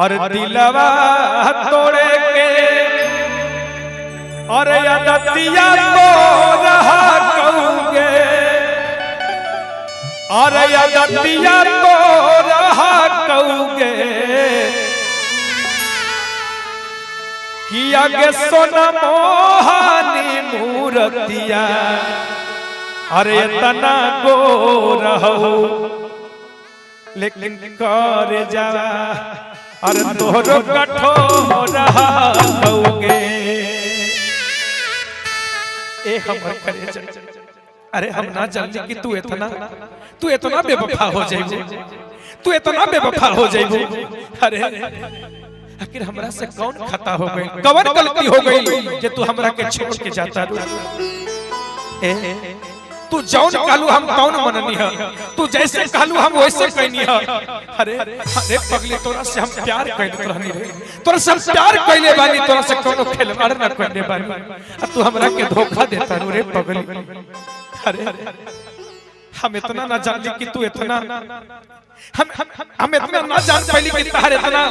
और दिलवा तोड़े के और अदतिया तो रहा कहूँगे और अदतिया तो रहा कहूँगे किया गे सोना मोहानी मूर्तिया अरे तना गो रहो लेकिन कर जा और तोहरो कठोर रहा कहूँगे ए हमर करे अरे हम ना जानली कि तू इतना बेवफा हो जाइबो तू इतना बेवफा हो जाइबो। अरे आखिर हमरा से कौन खता हो गई कौन गलती हो गई कि तू हमरा के छोड़ के जाता रू। ए तू जौन कहलू हम कौन मननी है तू जैसे कहलू हम वैसे कहनी है। अरे अरे पगली तोरा से हम प्यार कइले रहनी रे तोरा से प्यार कइले बानी तोरा से कोनो खिलवाड़ ना कइले बानी आ तू हमरा के धोखा देता रू रे पगली। अरे हम इतना ना जानली कि तू इतना हम इतना ना जान पाइली कि तार इतना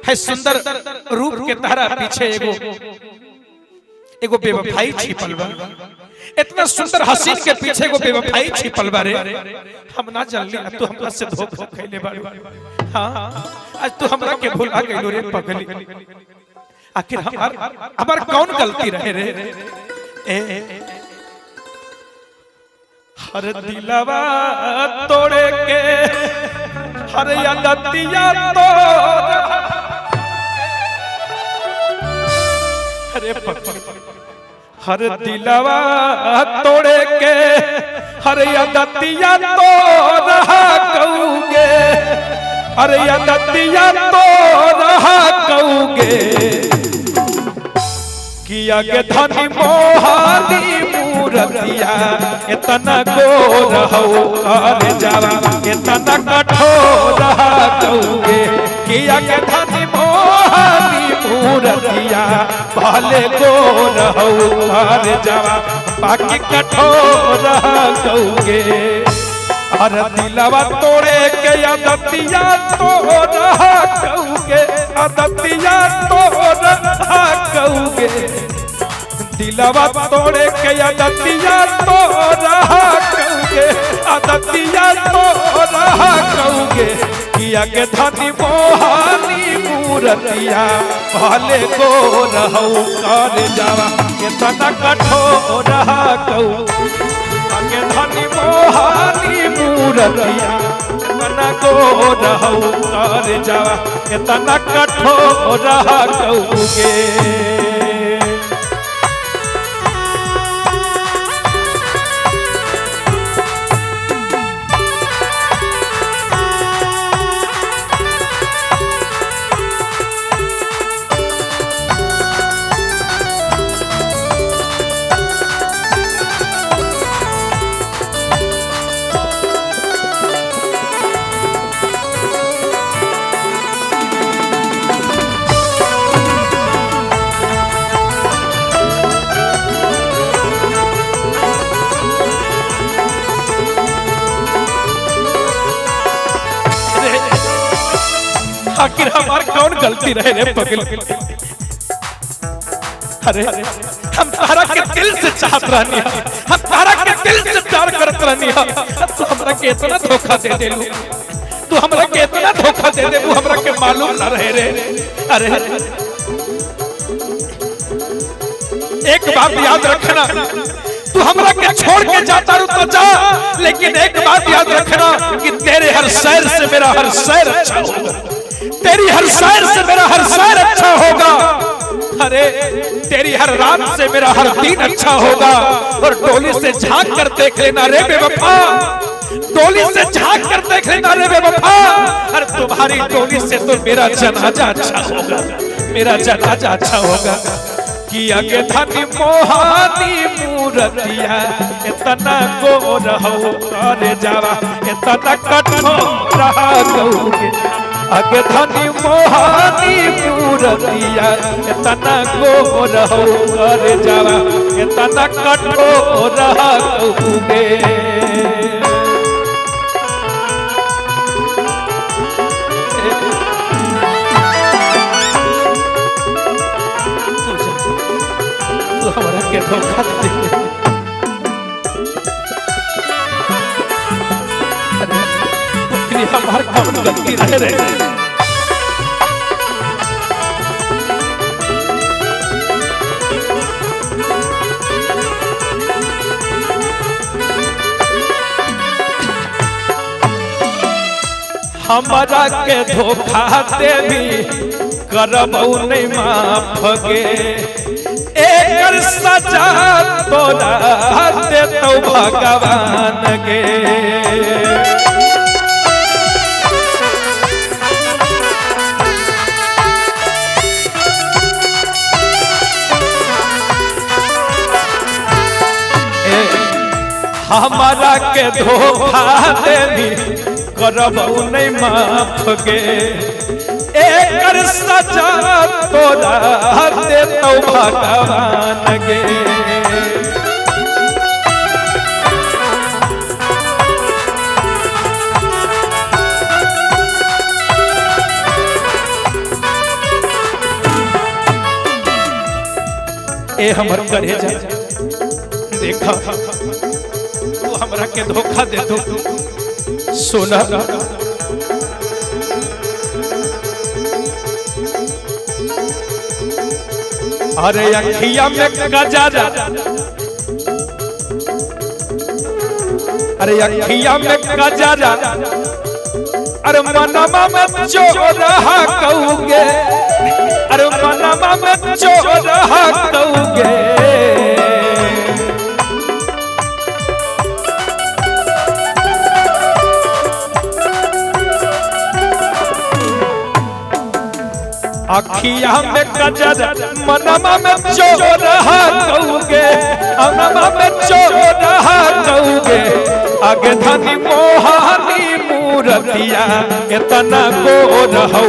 है सुंदर रूप के तारा पीछे एगो बेवफाई छिपल बा। इतना सुंदर हसीन के पीछे एगो बेवफाई छिपल बा रे हम ना जानली तू हमरा से धोखा कइले बाड़ी। हां आज तू हमरा के भुला गइलो रे पगली। आखिर हमार कौन गलती रहे रे ए हर दिलवा तोड़े के हर अदतिया तो अरे हर दिलवा तोड़े के हर अदतिया तो रहा कहूँगे हर अदतिया तो रहा कहूँगे किया के धनी मोहानी मूर्तिया इतना गोर हो कर जावा इतना कठोर कहूँगे किया के धनी मोहानी मूर्तिया भले गोर हो कर जावा बाकी कठोर कहूँगे। और दिलवा तोड़े के अदतिया तो रहा कहूँगे अदतिया तो रहा कहूँगे दिलवा तोड़े के अदतिया तो रहा कहूँगे अदतिया तो रहा कहूँगे किया के धनी मोहानी मूर्तिया भले गोर हो कर जावा इतना कठोर कहूँगे के धनी मोहानी मूर्तिया इतना गोर हो कर जावा इतना कठोर कहूँगे। आखिर हमार कौन गलती रहे रे पगल। अरे हम तारा के दिल से चाहत रहनी हम तारा के दिल से प्यार करत रहनी तू हमरा के इतना धोखा दे देलू तू हमरा के इतना धोखा दे देलू हमरा के मालूम ना रहे रे। अरे एक बात याद रखना तू हमरा के छोड़ के जाता रू तो जा लेकिन एक बात याद रखना कि तेरे हर शहर से मेरा हर शहर अच्छा होगा तेरी हर शहर से मेरा हर शहर अच्छा होगा। अरे तेरी हर रात से मेरा हर दिन अच्छा होगा और डोली से झांक कर देख लेना रे बेवफा डोली से झांक कर देख लेना रे बेवफा और तुम्हारी डोली से तो मेरा जनाजा अच्छा होगा मेरा जनाजा अच्छा होगा। किया के धनी मोहानी मूर्तिया इतना गोर हो कर जावा इतना कठोर कहूँगे अगे धनी मोहानी मूर्तिया इतना गोर हो कर जावा इतना कठोर कहूँगे। के धोखा दे। अरे हमार कौन गलती रहे रे। हमारा के धोखा दे भी करबऊ नहीं माफ गे, एक सजा तोरा दे तो भगवान गे। हमारा के धोखा दे भी करबऊ नहीं माफ गे, एक सजा तोरा दे तो भगवान गे। ए हमर करेजा देखा तू हमरा के धोखा दे दो सोना। अरे अखिया में गजरा, अरे अखिया में गजरा, अरे मनमा में चोरहा कहोगे, अरे मनमा में चोरहा कहोगे। अखिया में गजरा मनमा में चोरहा कहोगे, मनमा में चोरहा कहोगे। आगे धनी मोहानी मूरतिया इतना गोर हो,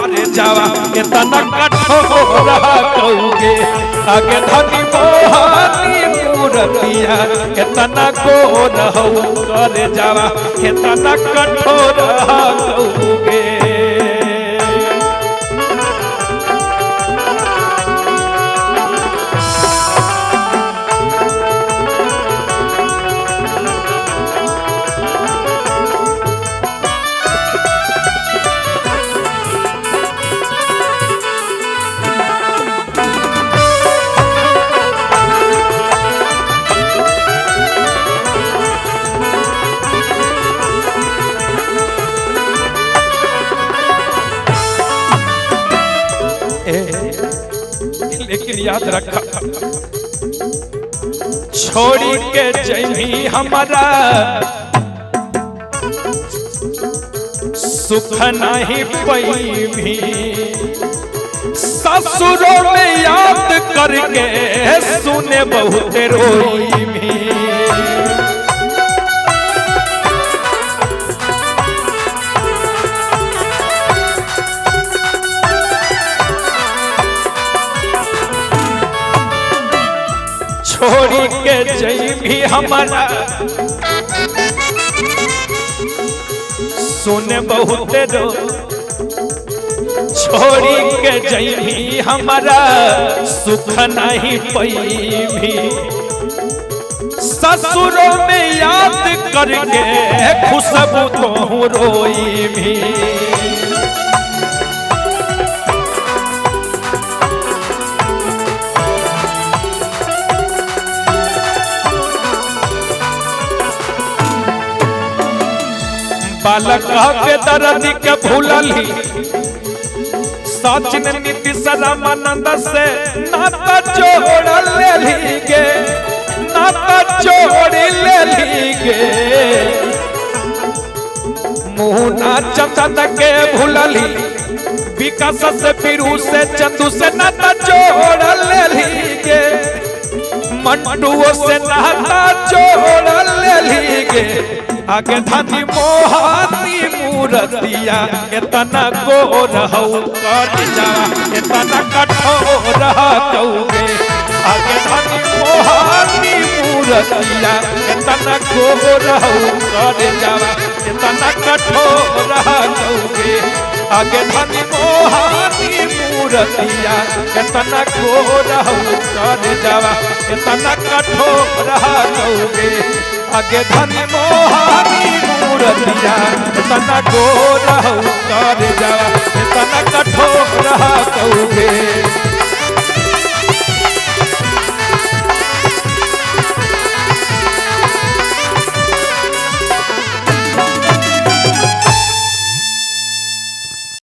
अरे जावा इतना कठोर कहोगे। आगे धनी मोहानी मूरतिया इतना गोर हो, अरे जावा इतना कठोर कहोगे। लेकिन याद रखा छोड़ी के जमी हमारा सुख नहीं पई भी, ससुरों में याद करके सुने बहुत रोई भी। छोड़ी के जई भी हमारा सुने बहुत रो, छोड़ी के जई भी हमारा सुख नहीं पई भी, ससुरों में याद करके खुशबू तो रोई भी। बालक के दर्द के भूलली सचिन नीतीश रामानंद से नाता जोड़ ले गे, नाता जोड़ ले गे। मुन्ना चंदन के भूलली विकास से फिरू से चंदू से नाता जोड़ ले गे, मंटुओ से नाता जोड़ ले गे। आगे धनी मोहानी मूरतिया इतना गोर हो, इतना कठोर कहोगे। आगे धनी मोहानी मूरतिया इतना गोर हो, इतना कठोर कहोगे। आगे धनी मोहानी मूरतिया इतना गोर हो, इतना कठोर रहा कहोगे आगे धनी मोहानी मूर्तिया इतना गोरा कर जा इतना कठोर रहा कहोगे